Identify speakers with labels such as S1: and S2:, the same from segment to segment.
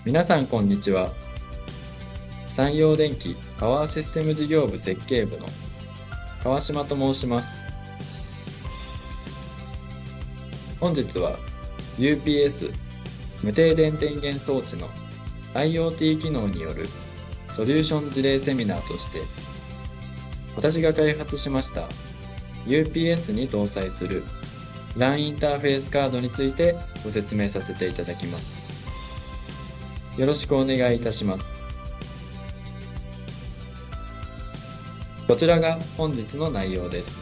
S1: 皆さんこんにちは。山陽電機パワーシステム事業部設計部の川島と申します。本日は UPS 無停電電源装置の IoT 機能によるソリューション事例セミナーとして、私が開発しました UPS に搭載する LAN インターフェースカードについてご説明させていただきます。よろしくお願いいたします。こちらが本日の内容です。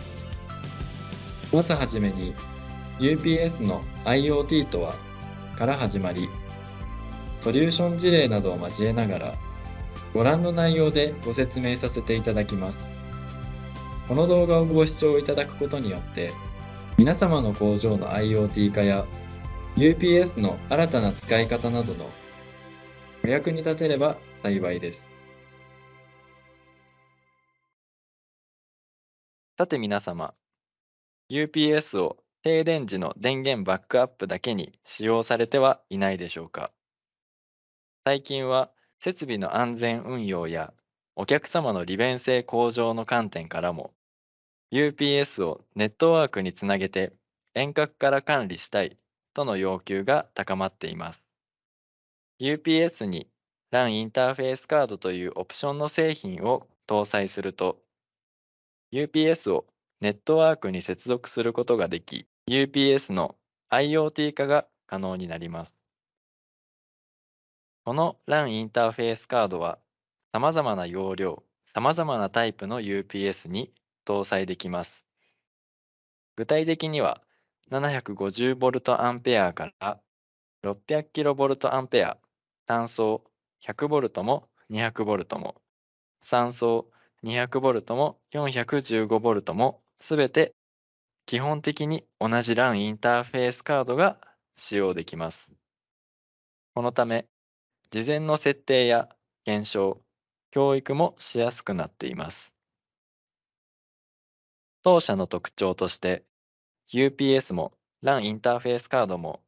S1: まずはじめに UPS の IoT とはから始まり、ソリューション事例などを交えながらご覧の内容でご説明させていただきます。この動画をご視聴いただくことによって皆様の工場の IoT 化や UPS の新たな使い方などのお役に立てれば幸いです。さて皆様、UPS を停電時の電源バックアップだけに使用されてはいないでしょうか。最近は設備の安全運用やお客様の利便性向上の観点からも UPS をネットワークにつなげて遠隔から管理したいとの要求が高まっています。UPS に LAN インターフェースカードというオプションの製品を搭載すると UPS をネットワークに接続することができ、UPS の IoT 化が可能になります。この LAN インターフェースカードは、様々な容量、様々なタイプの UPS に搭載できます。具体的には、750V アンペアから 600kV アンペア、単層 100V も 200V も、3層 200V も 415V も、すべて基本的に同じ LAN インターフェースカードが使用できます。このため、事前の設定や検証、教育もしやすくなっています。当社の特徴として、UPS も LAN インターフェースカードも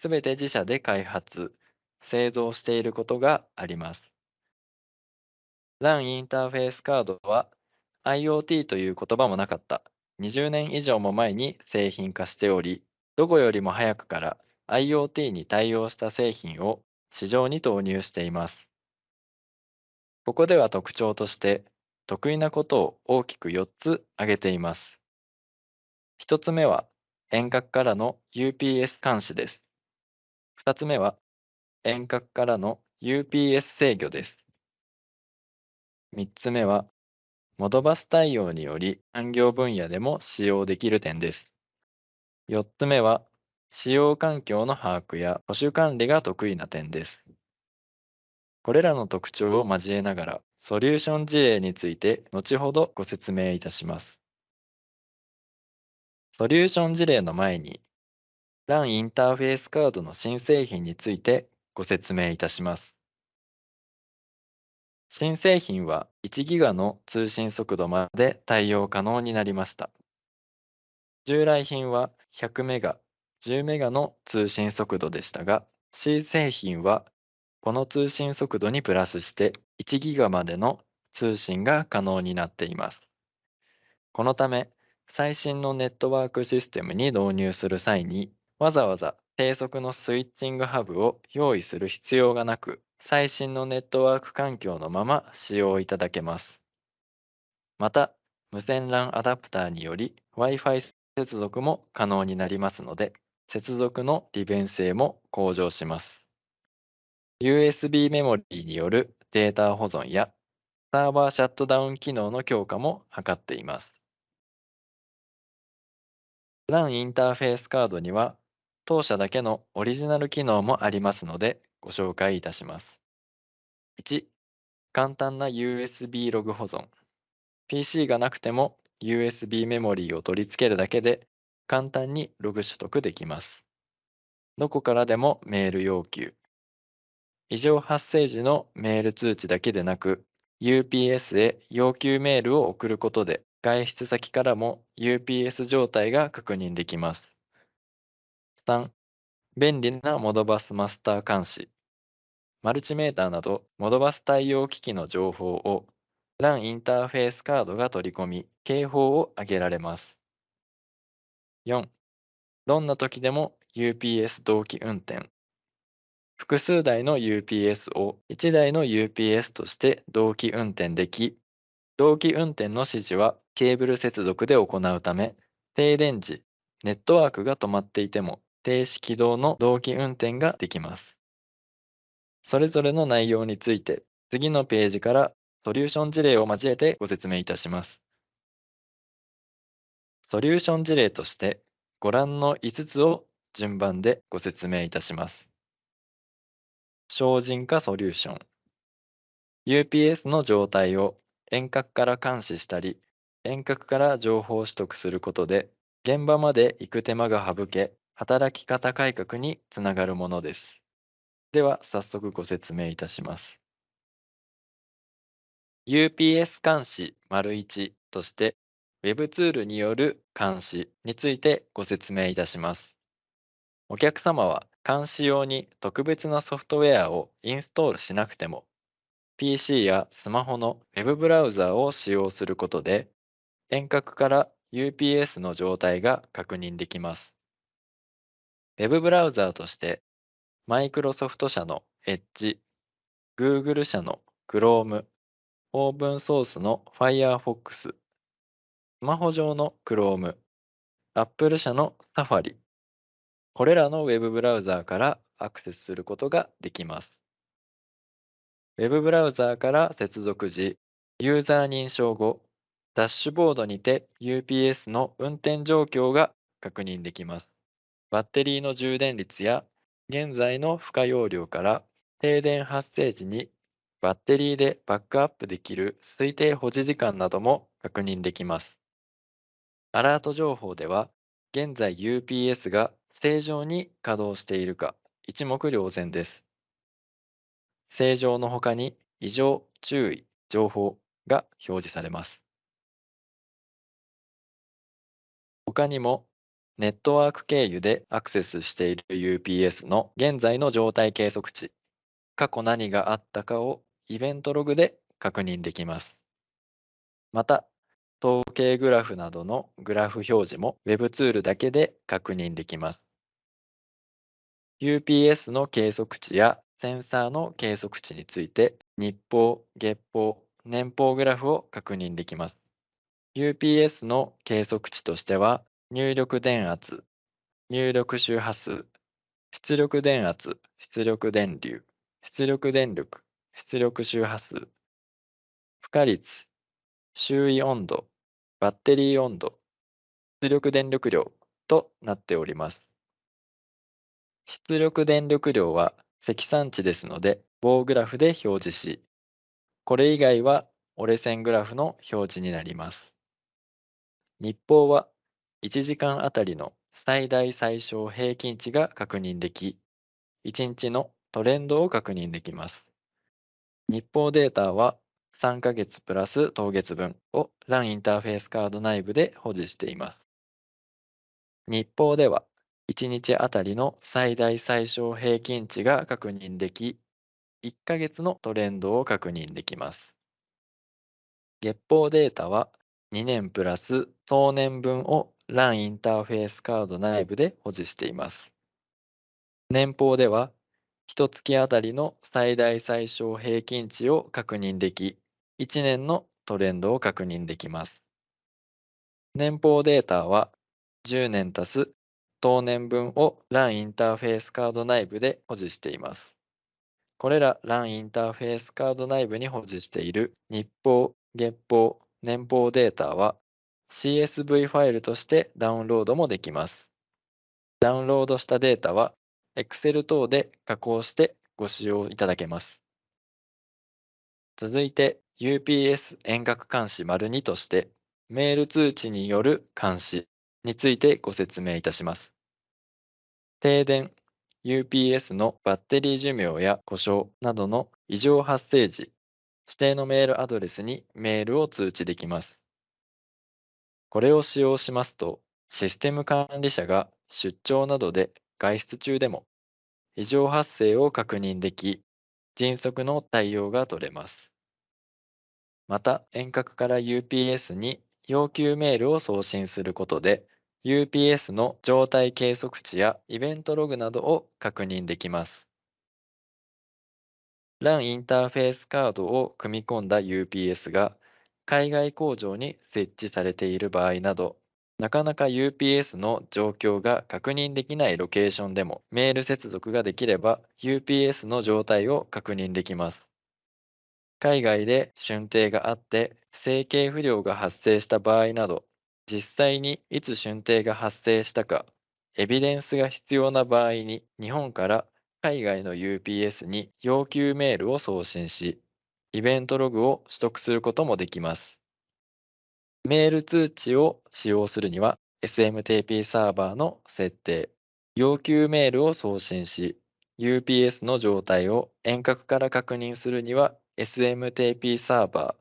S1: すべて自社で開発、製造していることがあります。LAN インターフェースカードは IoT という言葉もなかった20年以上も前に製品化しており、どこよりも早くから IoT に対応した製品を市場に投入しています。ここでは特徴として得意なことを大きく4つ挙げています。1つ目は遠隔からの UPS 監視です。2つ目は遠隔からの UPS 制御です。3つ目はモドバス対応により産業分野でも使用できる点です。4つ目は使用環境の把握や保守管理が得意な点です。これらの特徴を交えながらソリューション事例について後ほどご説明いたします。ソリューション事例の前に LAN インターフェースカードの新製品についてご説明いたします。新製品は1ギガの通信速度まで対応可能になりました。従来品は100メガ、10メガの通信速度でしたが、C 製品はこの通信速度にプラスして1ギガまでの通信が可能になっています。このため、最新のネットワークシステムに導入する際に、わざわざ低速のスイッチングハブを用意する必要がなく、最新のネットワーク環境のまま使用いただけます。また、無線 LAN アダプターにより Wi-Fi 接続も可能になりますので、接続の利便性も向上します。USB メモリーによるデータ保存やサーバーシャットダウン機能の強化も図っています。LAN インターフェースカードには当社だけのオリジナル機能もありますのでご紹介いたします。1、簡単な USB ログ保存。PC がなくても USB メモリーを取り付けるだけで簡単にログ取得できます。どこからでもメール要求。異常発生時のメール通知だけでなく、UPS へ要求メールを送ることで外出先からも UPS 状態が確認できます。3、便利なモドバスマスター監視。マルチメーターなどモドバス対応機器の情報を LAN インターフェースカードが取り込み、警報を上げられます。4、どんな時でも UPS 同期運転。複数台の UPS を1台の UPS として同期運転でき、同期運転の指示はケーブル接続で行うため、停電時、ネットワークが止まっていても停止起動の同期運転ができます。それぞれの内容について、次のページからソリューション事例を交えてご説明いたします。ソリューション事例として、ご覧の5つを順番でご説明いたします。省人化ソリューション。UPS の状態を遠隔から監視したり、遠隔から情報を取得することで、現場まで行く手間が省け、働き方改革につながるものです。では、早速ご説明いたします。UPS 監視 ①として、Web ツールによる監視についてご説明いたします。お客様は監視用に特別なソフトウェアをインストールしなくても、PC やスマホの Web ブラウザを使用することで、遠隔から UPS の状態が確認できます。Web ブラウザーとして、マイクロソフト社の Edge、Google 社の Chrome、オープンソースの Firefox、スマホ上の Chrome、Apple 社の Safari、これらの Web ブラウザーからアクセスすることができます。Web ブラウザーから接続時、ユーザー認証後、ダッシュボードにて UPS の運転状況が確認できます。バッテリーの充電率や現在の負荷容量から停電発生時にバッテリーでバックアップできる推定保持時間なども確認できます。アラート情報では、現在 UPS が正常に稼働しているか一目瞭然です。正常の他に異常、注意、情報が表示されます。他にも、ネットワーク経由でアクセスしている UPS の現在の状態計測値、過去何があったかをイベントログで確認できます。また、統計グラフなどのグラフ表示も Web ツールだけで確認できます。UPS の計測値やセンサーの計測値について、日報、月報、年報グラフを確認できます。UPS の計測値としては、入力電圧、入力周波数、出力電圧、出力電流、出力電力、出力周波数、負荷率、周囲温度、バッテリー温度、出力電力量となっております。出力電力量は積算値ですので、棒グラフで表示し、これ以外は折れ線グラフの表示になります。日報は1時間あたりの最大最小平均値が確認でき、1日のトレンドを確認できます。日報データは3ヶ月プラス当月分を LAN インターフェースカード内部で保持しています。日報では1日あたりの最大最小平均値が確認でき、1ヶ月のトレンドを確認できます。月報データは2年プラス当年分を LAN インターフェースカード内部で保持しています。年報では1月あたりの最大最小平均値を確認でき、1年のトレンドを確認できます。年報データは10年足す当年分を LAN インターフェースカード内部で保持しています。これら LAN インターフェースカード内部に保持している日報、月報、年報データは CSV ファイルとしてダウンロードもできます。ダウンロードしたデータは Excel 等で加工してご使用いただけます。続いて UPS 遠隔監視 ②としてメール通知による監視についてご説明いたします。停電、UPS のバッテリー寿命や故障などの異常発生時、指定のメールアドレスにメールを通知できます。これを使用しますと、システム管理者が出張などで外出中でも異常発生を確認でき、迅速の対応が取れます。また、遠隔から UPS に要求メールを送信することで、UPS の状態計測値やイベントログなどを確認できます。LAN インターフェースカードを組み込んだ UPS が海外工場に設置されている場合など、なかなか UPS の状況が確認できないロケーションでもメール接続ができれば UPS の状態を確認できます。海外で春停があって生形不良が発生した場合など、実際にいつ春停が発生したか、エビデンスが必要な場合に日本から海外の UPS に要求メールを送信し、イベントログを取得することもできます。メール通知を使用するには SMTP サーバーの設定、要求メールを送信し、UPS の状態を遠隔から確認するには SMTP サーバ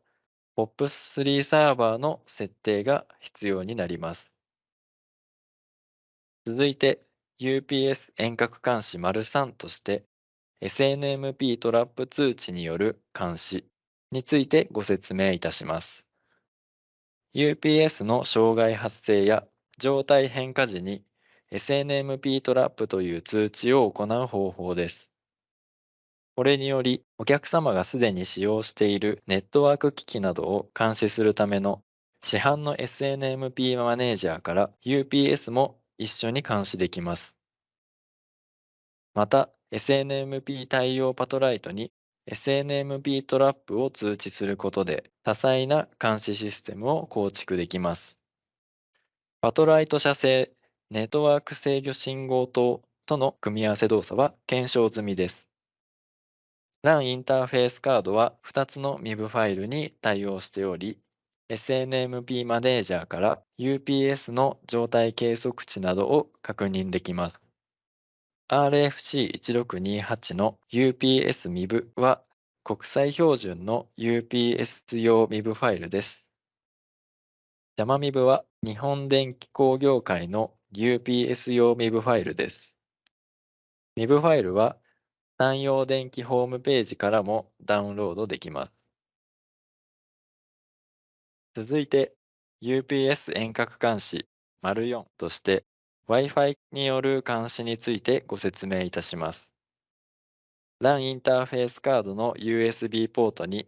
S1: ー、POP3 サーバーの設定が必要になります。続いて UPS 遠隔監視 ③ として SNMP トラップ通知による監視についてご説明いたします。UPS の障害発生や状態変化時に SNMP トラップという通知を行う方法です。これにより、お客様がすでに使用しているネットワーク機器などを監視するための市販の SNMP マネージャーから UPS も一緒に監視できます。また、SNMP 対応パトライトに SNMP トラップを通知することで多彩な監視システムを構築できます。パトライト社製ネットワーク制御信号灯との組み合わせ動作は検証済みです。LAN インターフェースカードは2つの MIB ファイルに対応しており、SNMP マネージャーから UPS の状態計測値などを確認できます。RFC1628 の UPS MIB は国際標準の UPS 用 MIB ファイルです。ジャマ MIB は日本電機工業会の UPS 用 MIB ファイルです。MIB ファイルは山陽電機ホームページからもダウンロードできます。続いて UPS 遠隔監視 ④ として Wi-Fi による監視についてご説明いたします。LAN インターフェースカードの USB ポートに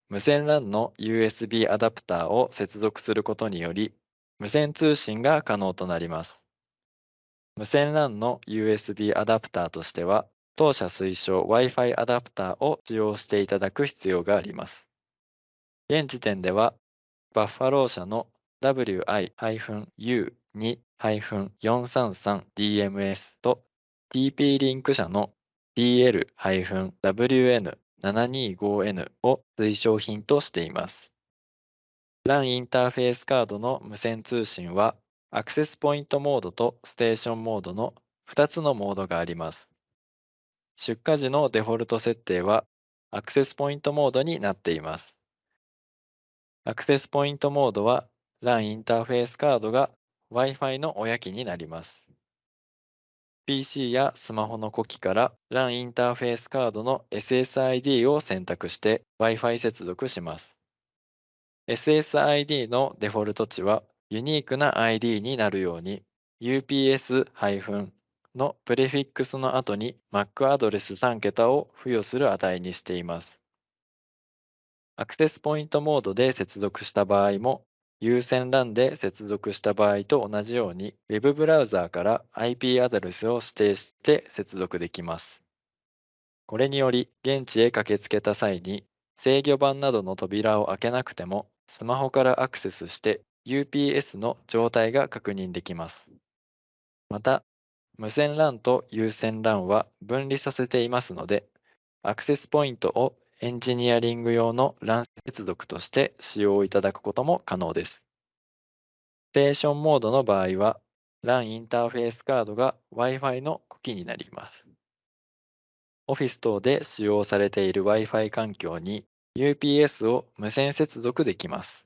S1: 無線 LAN の USB アダプターを接続することにより無線通信が可能となります。無線 LAN の USB アダプターとしては当社推奨 Wi-Fi アダプターを使用していただく必要があります。現時点ではバッファロー社の WI-U2-433DMS と TP リンク社の DL-WN725N を推奨品としています。LAN インターフェースカードの無線通信はアクセスポイントモードとステーションモードの2つのモードがあります。出荷時のデフォルト設定はアクセスポイントモードになっています。アクセスポイントモードは LAN インターフェースカードが Wi-Fi の親機になります。PC やスマホの呼気から LAN インターフェースカードの SSID を選択して Wi-Fi 接続します。SSID のデフォルト値はユニークな ID になるように UPS- のプレフィックスの後に MAC アドレス3桁を付与する値にしています。アクセスポイントモードで接続した場合も、有線 LAN で接続した場合と同じように、Web ブラウザーから IP アドレスを指定して接続できます。これにより、現地へ駆けつけた際に、制御盤などの扉を開けなくても、スマホからアクセスして UPS の状態が確認できます。また、無線 LAN と有線 LAN は分離させていますので、アクセスポイントをエンジニアリング用の LAN 接続として使用いただくことも可能です。ステーションモードの場合は、LAN インターフェースカードが Wi-Fi の呼気になります。オフィス等で使用されている Wi-Fi 環境に UPS を無線接続できます。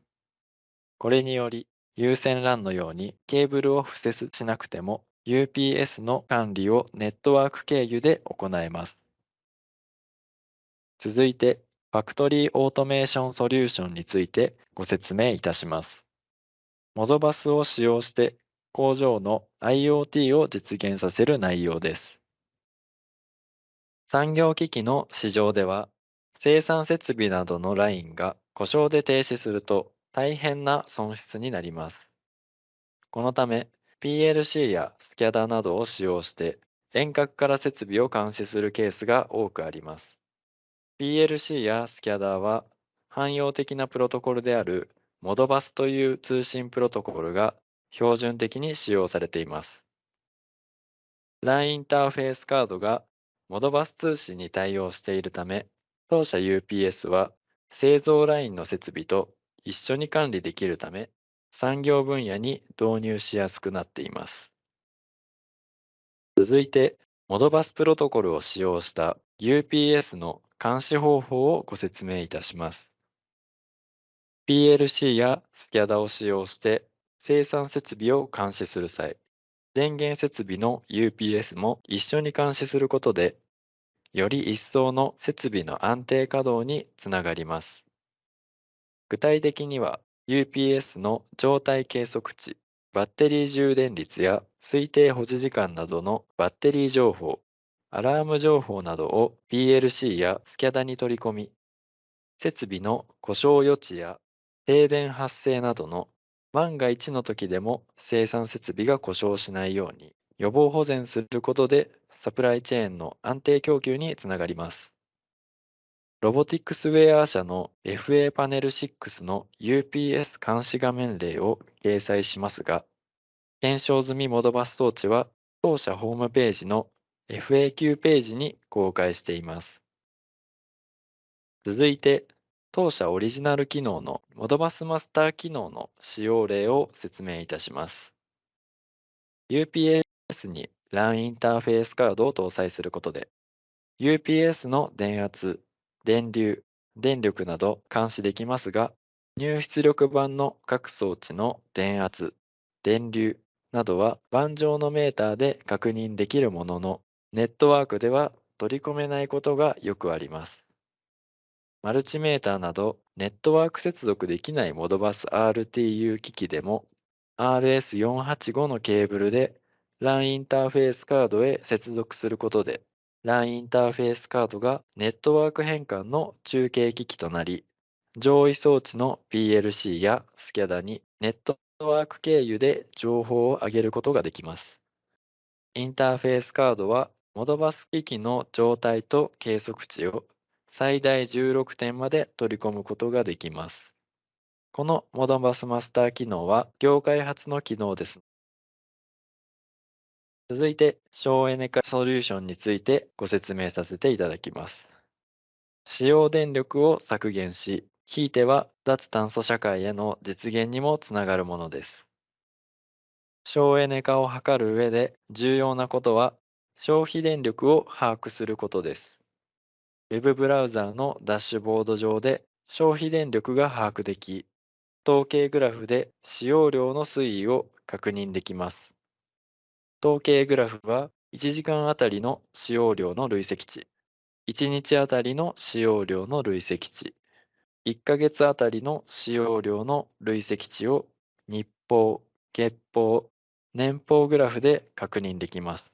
S1: これにより、有線 LAN のようにケーブルを敷設しなくても UPS の管理をネットワーク経由で行えます。続いて、ファクトリーオートメーションソリューションについてご説明いたします。モゾバスを使用して工場の IoT を実現させる内容です。産業機器の市場では、生産設備などのラインが故障で停止すると大変な損失になります。このため、PLC やスキャダなどを使用して遠隔から設備を監視するケースが多くあります。PLC やスキャダは汎用的なプロトコルである Modbus という通信プロトコルが標準的に使用されています。LAN インターフェースカードが Modbus 通信に対応しているため、当社 UPS は製造ラインの設備と一緒に管理できるため、産業分野に導入しやすくなっています。続いて、Modbus プロトコルを使用した UPS の監視方法をご説明いたします。PLC やスキャダを使用して生産設備を監視する際、電源設備の UPS も一緒に監視することで、より一層の設備の安定稼働につながります。具体的には、UPS の状態計測値、バッテリー充電率や推定保持時間などのバッテリー情報、アラーム情報などを PLC やスキャダに取り込み、設備の故障予知や停電発生などの万が一の時でも生産設備が故障しないように予防保全することでサプライチェーンの安定供給につながります。ロボティックスウェア社の FA パネル6の UPS 監視画面例を掲載しますが、検証済みモドバス装置は当社ホームページの FAQ ページに公開しています。続いて、当社オリジナル機能のモドバスマスター機能の使用例を説明いたします。UPS に LAN インターフェースカードを搭載することで、UPS の電圧、電流、電力など監視できますが、入出力板の各装置の電圧、電流などは板上のメーターで確認できるものの、ネットワークでは取り込めないことがよくあります。マルチメーターなどネットワーク接続できないモドバス RTU 機器でも RS485 のケーブルで LAN インターフェースカードへ接続することで LAN インターフェースカードがネットワーク変換の中継機器となり、上位装置の PLC や SCADA にネットワーク経由で情報を上げることができます。インターフェースカードは、モドバス機器の状態と計測値を最大16点まで取り込むことができます。このモドバスマスター機能は業界初の機能です。続いて、省エネ化ソリューションについてご説明させていただきます。使用電力を削減し、ひいては脱炭素社会への実現にもつながるものです。省エネ化を図る上で重要なことは、消費電力を把握することです。ウェブブラウザーのダッシュボード上で消費電力が把握でき、統計グラフで使用量の推移を確認できます。統計グラフは1時間あたりの使用量の累積値、1日あたりの使用量の累積値、1ヶ月あたりの使用量の累積値を日報、月報、年報グラフで確認できます。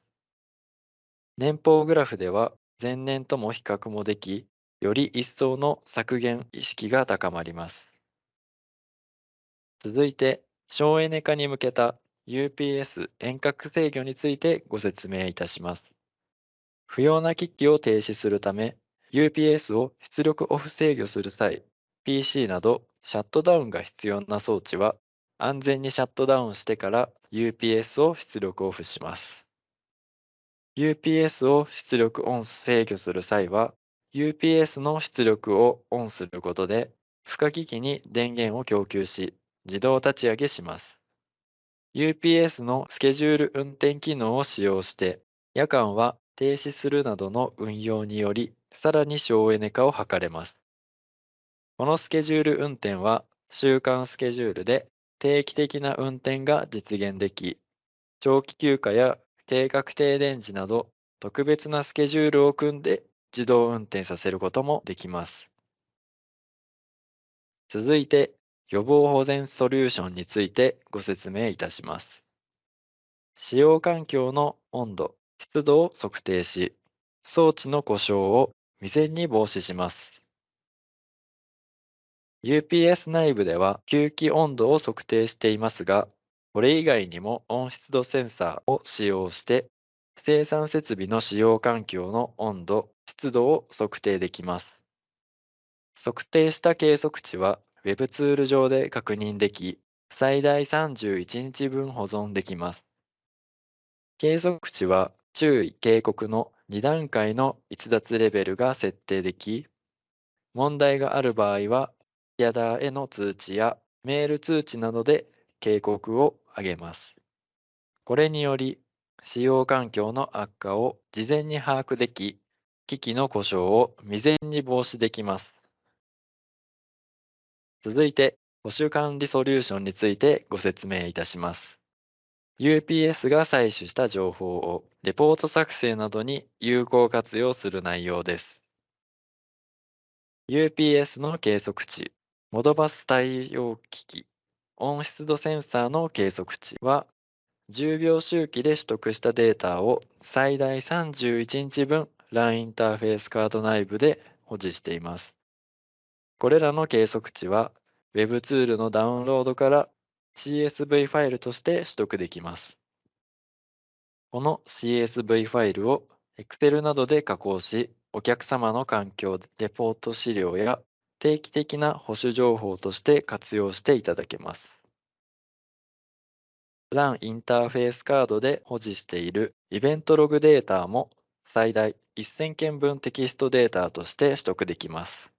S1: 年報グラフでは前年とも比較もでき、より一層の削減意識が高まります。続いて、省エネ化に向けた UPS 遠隔制御についてご説明いたします。不要な機器を停止するため、UPS を出力オフ制御する際、PC などシャットダウンが必要な装置は、安全にシャットダウンしてから UPS を出力オフします。UPS を出力オン制御する際は、UPS の出力をオンすることで、付加機器に電源を供給し、自動立ち上げします。UPS のスケジュール運転機能を使用して、夜間は停止するなどの運用により、さらに省エネ化を図れます。このスケジュール運転は、週間スケジュールで定期的な運転が実現でき、長期休暇や計画停電時など特別なスケジュールを組んで自動運転させることもできます。続いて、予防保全ソリューションについてご説明いたします。使用環境の温度、湿度を測定し、装置の故障を未然に防止します。UPS 内部では吸気温度を測定していますが、これ以外にも温湿度センサーを使用して、生産設備の使用環境の温度、湿度を測定できます。測定した計測値は Web ツール上で確認でき、最大31日分保存できます。計測値は注意・警告の2段階の逸脱レベルが設定でき、問題がある場合は、ヤダーへの通知やメール通知などで警告を上げます。これにより、使用環境の悪化を事前に把握でき、機器の故障を未然に防止できます。続いて、保守管理ソリューションについてご説明いたします。UPS が採取した情報をレポート作成などに有効活用する内容です。UPS の計測値、モドバス対応機器、温湿度センサーの計測値は、10秒周期で取得したデータを最大31日分 LAN インターフェースカード内部で保持しています。これらの計測値は Web ツールのダウンロードから CSV ファイルとして取得できます。この CSV ファイルを Excel などで加工し、お客様の環境レポート資料や定期的な保守情報として活用していただけます。LAN インターフェースカードで保持しているイベントログデータも最大1000件分テキストデータとして取得できます。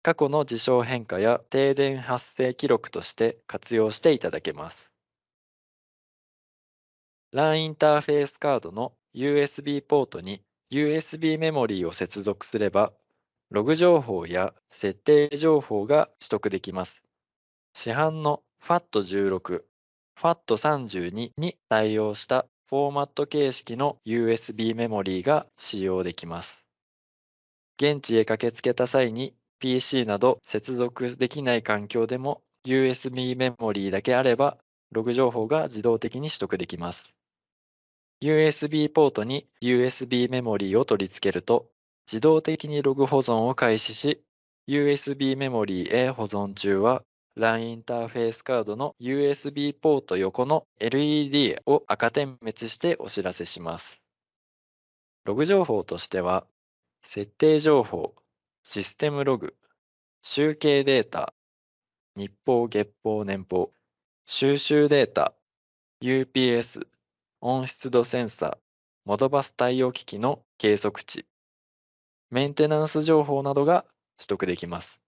S1: 過去の事象変化や停電発生記録として活用していただけます。LAN インターフェースカードの USB ポートに USB メモリーを接続すれば、ログ情報や設定情報が取得できます。市販の FAT16、FAT32 にに対応したフォーマット形式の USB メモリーが使用できます。現地へ駆けつけた際に PC など接続できない環境でも USB メモリーだけあれば、ログ情報が自動的に取得できます。USB ポートに USB メモリーを取り付けると、自動的にログ保存を開始し、USB メモリーへ保存中は、LAN インターフェースカードの USB ポート横の LED を赤点滅してお知らせします。ログ情報としては、設定情報、システムログ、集計データ、日報、月報、年報、収集データ、UPS、温湿度センサー、モドバス対応機器の計測値、メンテナンス情報などが取得できます。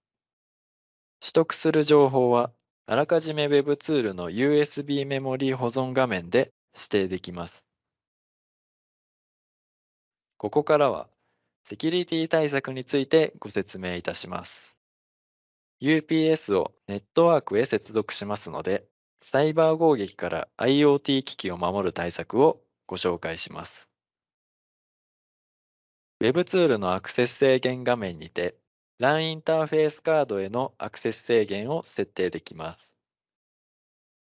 S1: 取得する情報は、あらかじめ Web ツールの USB メモリー保存画面で指定できます。ここからは、セキュリティ対策についてご説明いたします。UPS をネットワークへ接続しますので、サイバー攻撃から IoT 機器を守る対策をご紹介します。Web ツールのアクセス制限画面にて、LAN インターフェースカードへのアクセス制限を設定できます。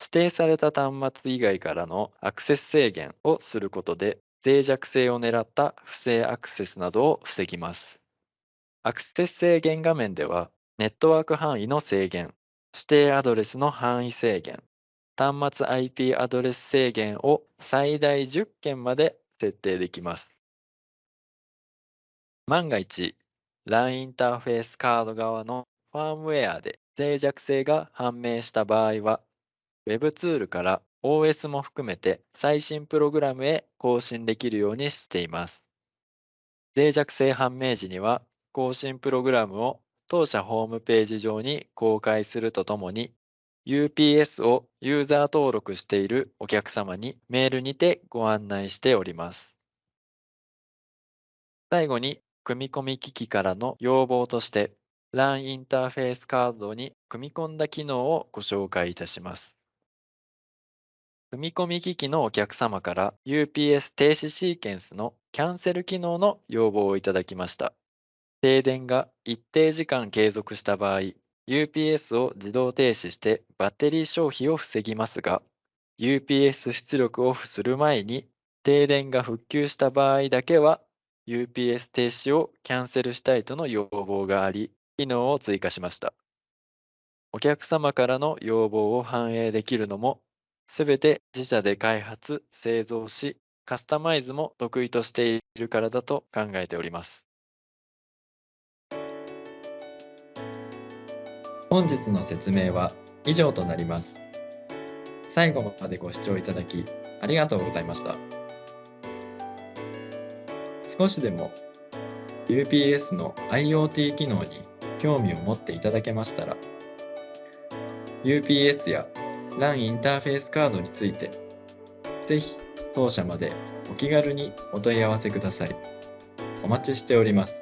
S1: 指定された端末以外からのアクセス制限をすることで、脆弱性を狙った不正アクセスなどを防ぎます。アクセス制限画面では、ネットワーク範囲の制限、指定アドレスの範囲制限、端末 IP アドレス制限を最大10件まで設定できます。万が一、LAN インターフェースカード側のファームウェアで脆弱性が判明した場合は、Web ツールから OS も含めて最新プログラムへ更新できるようにしています。脆弱性判明時には、更新プログラムを当社ホームページ上に公開するとともに、UPS をユーザー登録しているお客様にメールにてご案内しております。最後に、組み込み機器からの要望として、LAN インターフェースカードに組み込んだ機能をご紹介いたします。組み込み機器のお客様から UPS 停止シーケンスのキャンセル機能の要望をいただきました。停電が一定時間継続した場合、UPS を自動停止してバッテリー消費を防ぎますが、UPS 出力オフする前に停電が復旧した場合だけは、UPS 停止をキャンセルしたいとの要望があり、機能を追加しました。お客様からの要望を反映できるのも、すべて自社で開発、製造し、カスタマイズも得意としているからだと考えております。本日の説明は以上となります。最後までご視聴いただきありがとうございました。少しでも UPS の IoT 機能に興味を持っていただけましたら、UPS や LAN インターフェースカードについて、ぜひ当社までお気軽にお問い合わせください。お待ちしております。